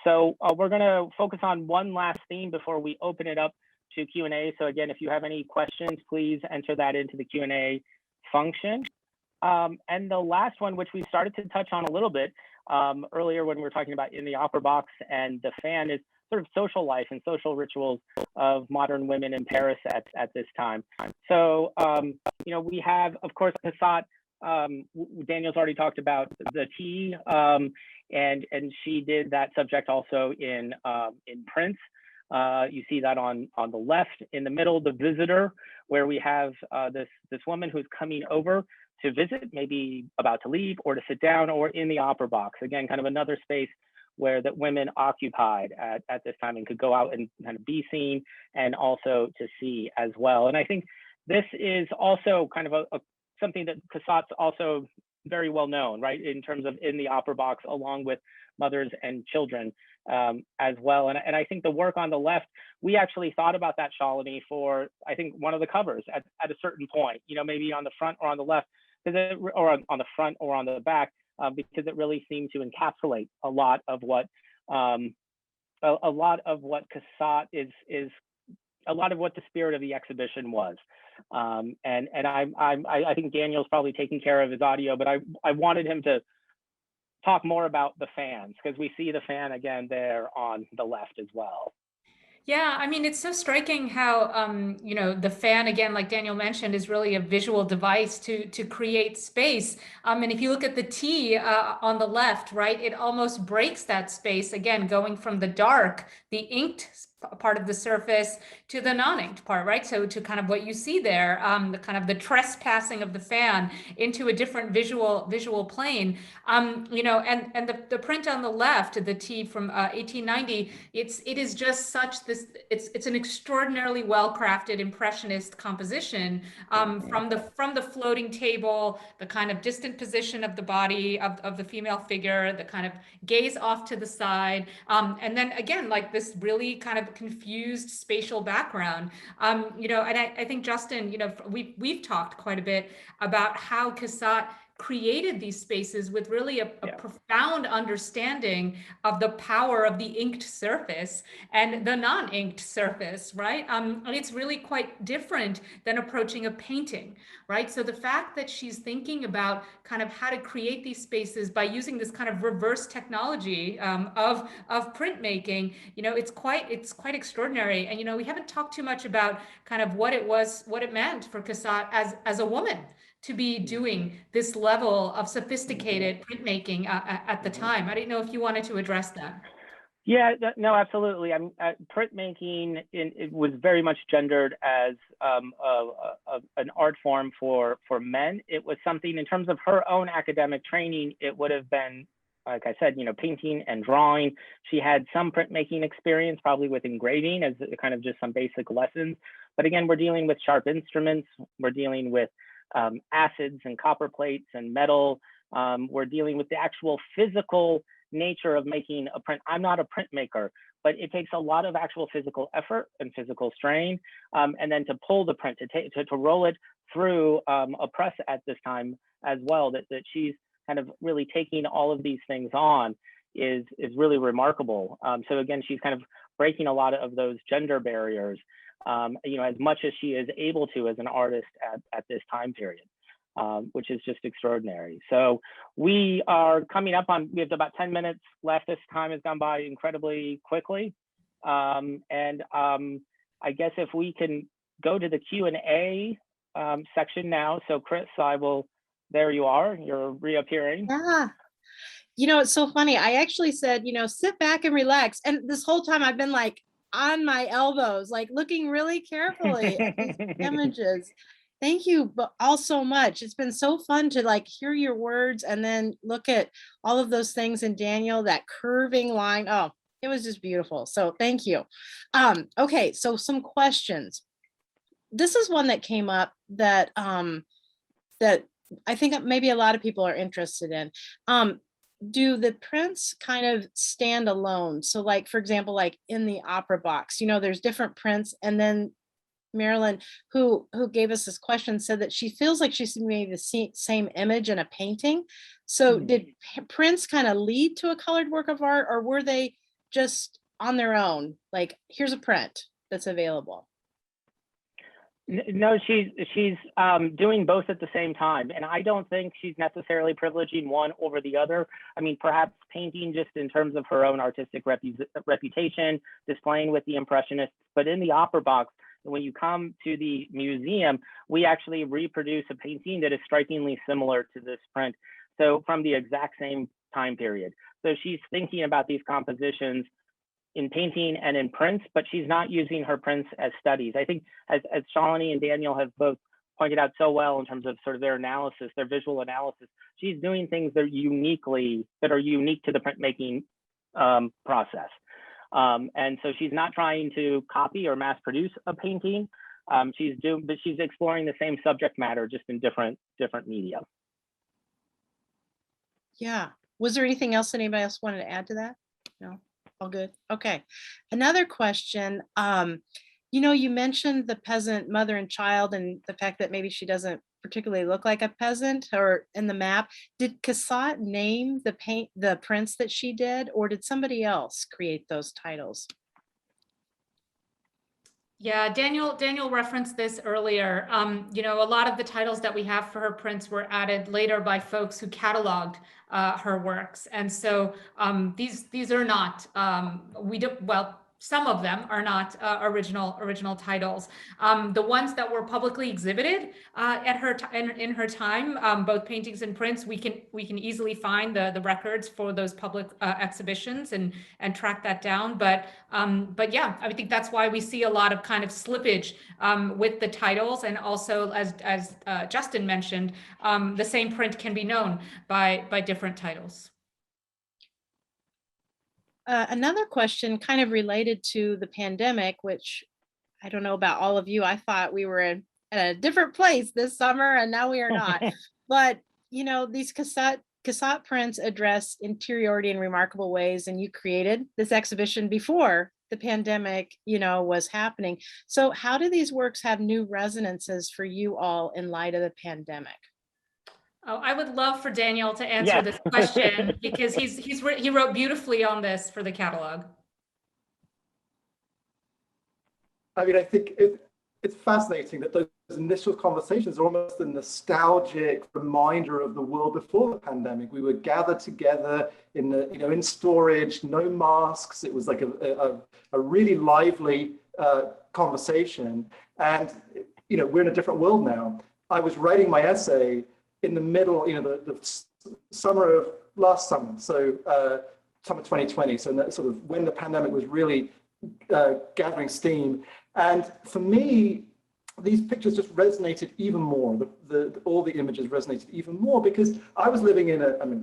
So we're going to focus on one last theme before we open it up to Q&A. So again, if you have any questions, please enter that into the Q&A function. And the last one, which we started to touch on a little bit earlier when we were talking about in the opera box and the fan, is sort of social life and social rituals of modern women in Paris at this time. So, you know, we have, of course, Cassatt. Daniel's already talked about the tea, and she did that subject also in Prints. You see that on the left. In the middle, the visitor, where we have this woman who's coming over to visit, maybe about to leave or to sit down, or in the opera box. Again, kind of another space where that women occupied at this time and could go out and kind of be seen and also to see as well. And I think this is also kind of something that Cassatt's also very well known, right, in terms of in the opera box, along with mothers and children as well. And I think the work on the left, we actually thought about that, Shalini, for I think one of the covers at a certain point, you know, maybe on the front or on the left, or on the front or on the back, because it really seemed to encapsulate a lot of what Cassatt is a lot of what the spirit of the exhibition was. And I think Daniel's probably taking care of his audio, but I wanted him to talk more about the fans, because we see the fan again there on the left as well. Yeah, I mean, it's so striking how, you know, the fan, again, like Daniel mentioned, is really a visual device to create space. And if you look at the T on the left, right, it almost breaks that space, again, going from the dark, the inked part of the surface to the non-inked part, right? So to kind of what you see there, the kind of the trespassing of the fan into a different visual plane, you know, and the print on the left, the T from 1890, it is just such this, it's an extraordinarily well-crafted impressionist composition, from the floating table, the kind of distant position of the body of the female figure, the kind of gaze off to the side, and then again, like this really kind of confused spatial background, you know, and I think, Justin, you know, we've talked quite a bit about how Cassatt created these spaces with really a profound understanding of the power of the inked surface and the non-inked surface, right? And it's really quite different than approaching a painting, right? So the fact that she's thinking about kind of how to create these spaces by using this kind of reverse technology of printmaking, you know, it's quite extraordinary. And, you know, we haven't talked too much about kind of what it meant for Cassatt as a woman to be doing this level of sophisticated printmaking at the time. I didn't know if you wanted to address that. Yeah, no, absolutely. Printmaking it was very much gendered as an art form for men. It was something, in terms of her own academic training, it would have been, like I said, you know, painting and drawing. She had some printmaking experience, probably with engraving as kind of just some basic lessons. But again, we're dealing with sharp instruments. We're dealing with acids and copper plates and metal. We're dealing with the actual physical nature of making a print. I'm not a printmaker, but it takes a lot of actual physical effort and physical strain, and then to pull the print, to roll it through a press at this time as well, that she's kind of really taking all of these things on is really remarkable. So again, she's kind of breaking a lot of those gender barriers, you know, as much as she is able to as an artist at this time period, which is just extraordinary. So we are coming up on, we have about 10 minutes left. This time has gone by incredibly quickly. And I guess if we can go to the Q&A section now. So Chris, there you are, you're reappearing. Yeah. You know, it's so funny. I actually said, you know, sit back and relax. And this whole time I've been like on my elbows, like looking really carefully at these images. Thank you all so much. It's been so fun to like hear your words and then look at all of those things in Daniel, that curving line. Oh, it was just beautiful. So thank you. Okay, so some questions. This is one that came up that that I think maybe a lot of people are interested in. Do the prints kind of stand alone? So like, for example, like in the opera box, you know, there's different prints, and then Marilyn, who gave us this question, said that she feels like she's made the same image in a painting. So did prints kind of lead to a colored work of art, or were they just on their own? Like, here's a print that's available. No, she's doing both at the same time, and I don't think she's necessarily privileging one over the other. I mean, perhaps painting just in terms of her own artistic reputation, displaying with the Impressionists, but in the opera box, when you come to the museum, we actually reproduce a painting that is strikingly similar to this print, so from the exact same time period. So she's thinking about these compositions in painting and in prints, but she's not using her prints as studies. I think as Shalini and Daniel have both pointed out so well in terms of sort of their analysis, their visual analysis, she's doing things that are unique to the printmaking process. And so she's not trying to copy or mass produce a painting. But she's exploring the same subject matter, just in different media. Yeah. Was there anything else anybody else wanted to add to that? No. All good. Okay. Another question. You mentioned the peasant mother and child and the fact that maybe she doesn't particularly look like a peasant or in the map. Did Cassatt name the prints that she did, or did somebody else create those titles? Yeah, Daniel referenced this earlier. A lot of the titles that we have for her prints were added later by folks who cataloged her works, and so these are not some of them are not original titles. The ones that were publicly exhibited in her time, both paintings and prints, we can easily find the records for those public exhibitions and track that down. But yeah, I think that's why we see a lot of kind of slippage with the titles, and also as Justin mentioned, the same print can be known by different titles. Another question kind of related to the pandemic, which I don't know about all of you. I thought we were in a different place this summer, and now we are not. But, these Cassatt prints address interiority in remarkable ways, and you created this exhibition before the pandemic, was happening. So how do these works have new resonances for you all in light of the pandemic? Oh, I would love for Daniel to answer this question because he wrote beautifully on this for the catalog. I mean, I think it's fascinating that those initial conversations are almost a nostalgic reminder of the world before the pandemic. We were gathered together in storage, no masks. It was like a really lively conversation, and we're in a different world now. I was writing my essay in the middle, the summer of last summer, so summer 2020, so that sort of when the pandemic was really gathering steam. And for me, these pictures just resonated even more. All the images resonated even more because I was living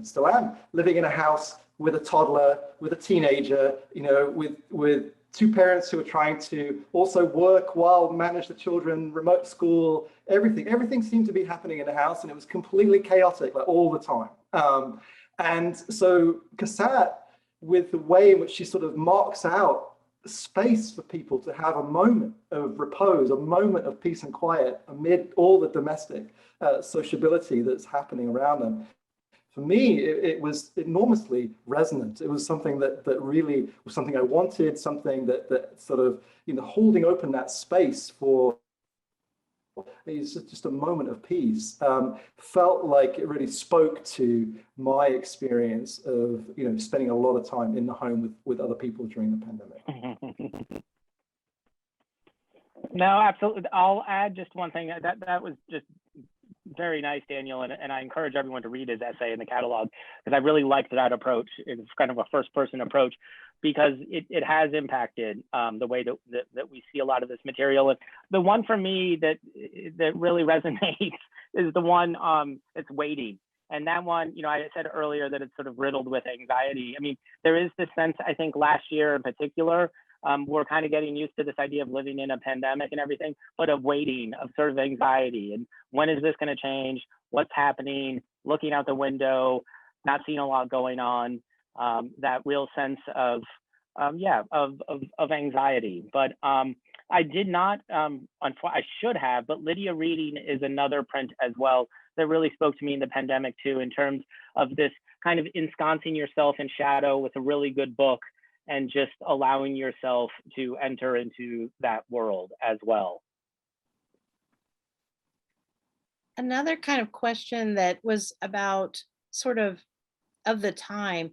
still am living in a house with a toddler, with a teenager, with two parents who are trying to also work while manage the children, remote school, everything seemed to be happening in the house, and it was completely chaotic, like all the time. And so Cassatt, with the way in which she sort of marks out space for people to have a moment of repose, a moment of peace and quiet amid all the domestic sociability that's happening around them. For me, it was enormously resonant. It was something that really was something I wanted, something that sort of, holding open that space for is just a moment of peace. Felt like it really spoke to my experience of, spending a lot of time in the home with other people during the pandemic. No, absolutely. I'll add just one thing. That was just very nice, Daniel, and I encourage everyone to read his essay in the catalog because I really liked that approach. It's kind of a first-person approach because it has impacted the way that we see a lot of this material. And the one for me that really resonates is the one it's waiting. And that one, I said earlier that it's sort of riddled with anxiety. I mean, there is this sense, I think last year in particular, we're kind of getting used to this idea of living in a pandemic and everything, but of waiting, of sort of anxiety. And when is this going to change? What's happening? Looking out the window, not seeing a lot going on. That real sense of anxiety. But I did not, I should have, but Lydia Reading is another print as well that really spoke to me in the pandemic too, in terms of this kind of ensconcing yourself in shadow with a really good book and just allowing yourself to enter into that world as well. another kind of question that was about sort of the time.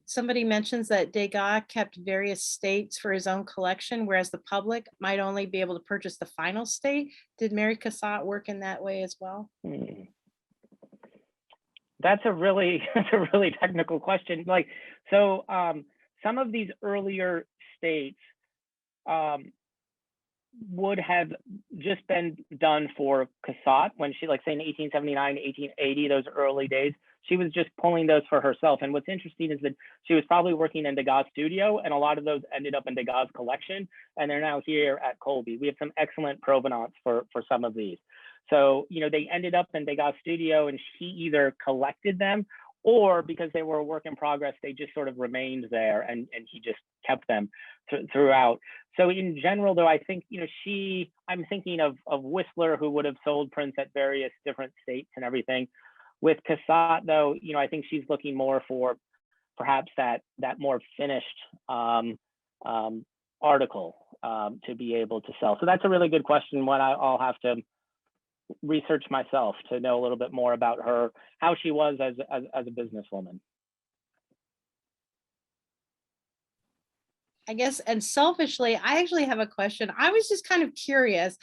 Somebody mentions that Degas kept various states for his own collection, whereas the public might only be able to purchase the final state. Did Mary Cassatt work in that way as well? That's a really technical question. Like, so some of these earlier states would have just been done for Cassatt when she, like, say in 1879, 1880, those early days, she was just pulling those for herself. And what's interesting is that she was probably working in Degas studio, and a lot of those ended up in Degas collection, and they're now here at Colby. We have some excellent provenance for some of these. So, you know, they ended up in Degas studio, and she either collected them, or because they were a work in progress, they just sort of remained there, and he just kept them throughout. So in general, though, I think, you know, I'm thinking of Whistler, who would have sold prints at various different states and everything. With Cassatt, though, you know, I think she's looking more for perhaps that more finished article to be able to sell. So that's a really good question, one I'll have to research myself to know a little bit more about her, how she was as a businesswoman. I guess, and selfishly, I actually have a question. I was just kind of curious,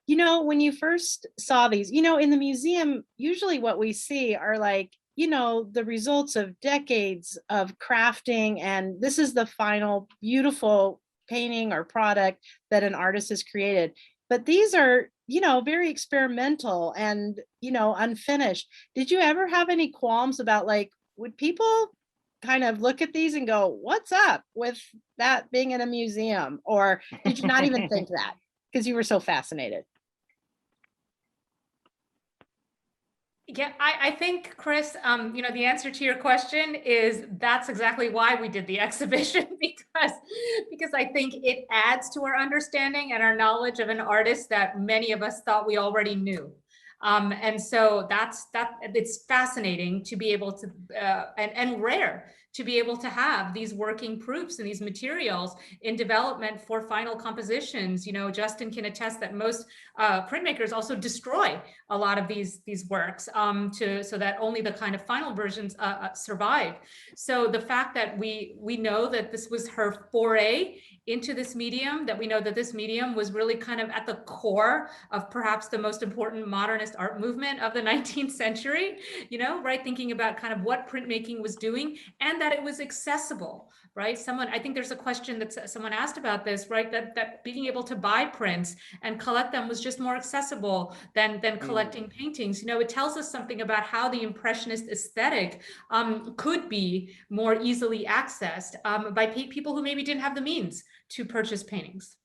you know, when you first saw these, you know, in the museum, usually what we see are like, you know, the results of decades of crafting, and this is the final beautiful painting or product that an artist has created. But these are, you know, very experimental and, you know, unfinished. Did you ever have any qualms about, like, would people kind of look at these and go, what's up with that being in a museum? Or did you not even think that because you were so fascinated? Yeah, I think, Chris, you know, the answer to your question is that's exactly why we did the exhibition, because I think it adds to our understanding and our knowledge of an artist that many of us thought we already knew. And so it's fascinating to be able to, and rare to be able to have these working proofs and these materials in development for final compositions. You know, Justin can attest that most printmakers also destroy a lot of these works so that only the kind of final versions survive. So the fact that we know that this was her foray into this medium, that we know that this medium was really kind of at the core of perhaps the most important modernist art movement of the 19th century, you know, right? Thinking about kind of what printmaking was doing, and that it was accessible, right? I think there's a question that someone asked about this, right? That being able to buy prints and collect them was just more accessible than collecting paintings. You know, it tells us something about how the Impressionist aesthetic could be more easily accessed by people who maybe didn't have the means to purchase paintings.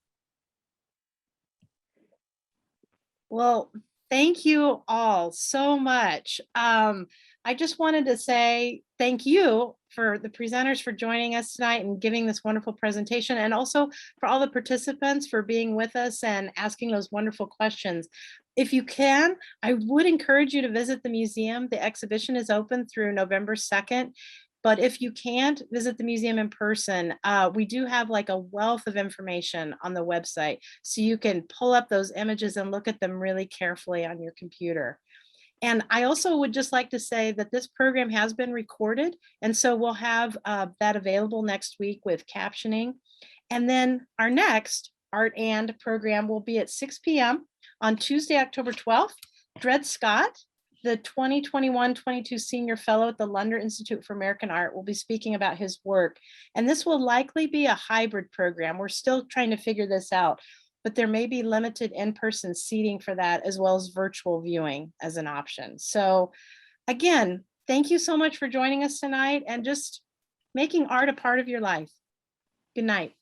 Well, thank you all so much. I just wanted to say thank you for the presenters for joining us tonight and giving this wonderful presentation, and also for all the participants for being with us and asking those wonderful questions. If you can, I would encourage you to visit the museum. The exhibition is open through November 2nd. But if you can't visit the museum in person, we do have like a wealth of information on the website. So you can pull up those images and look at them really carefully on your computer. And I also would just like to say that this program has been recorded. And so we'll have that available next week with captioning. And then our next Art and program will be at 6 p.m. on Tuesday, October 12th. Dred Scott, the 2021-22 Senior Fellow at the Lunder Institute for American Art, will be speaking about his work. And this will likely be a hybrid program. We're still trying to figure this out, but there may be limited in-person seating for that, as well as virtual viewing as an option. So again, thank you so much for joining us tonight and just making art a part of your life. Good night.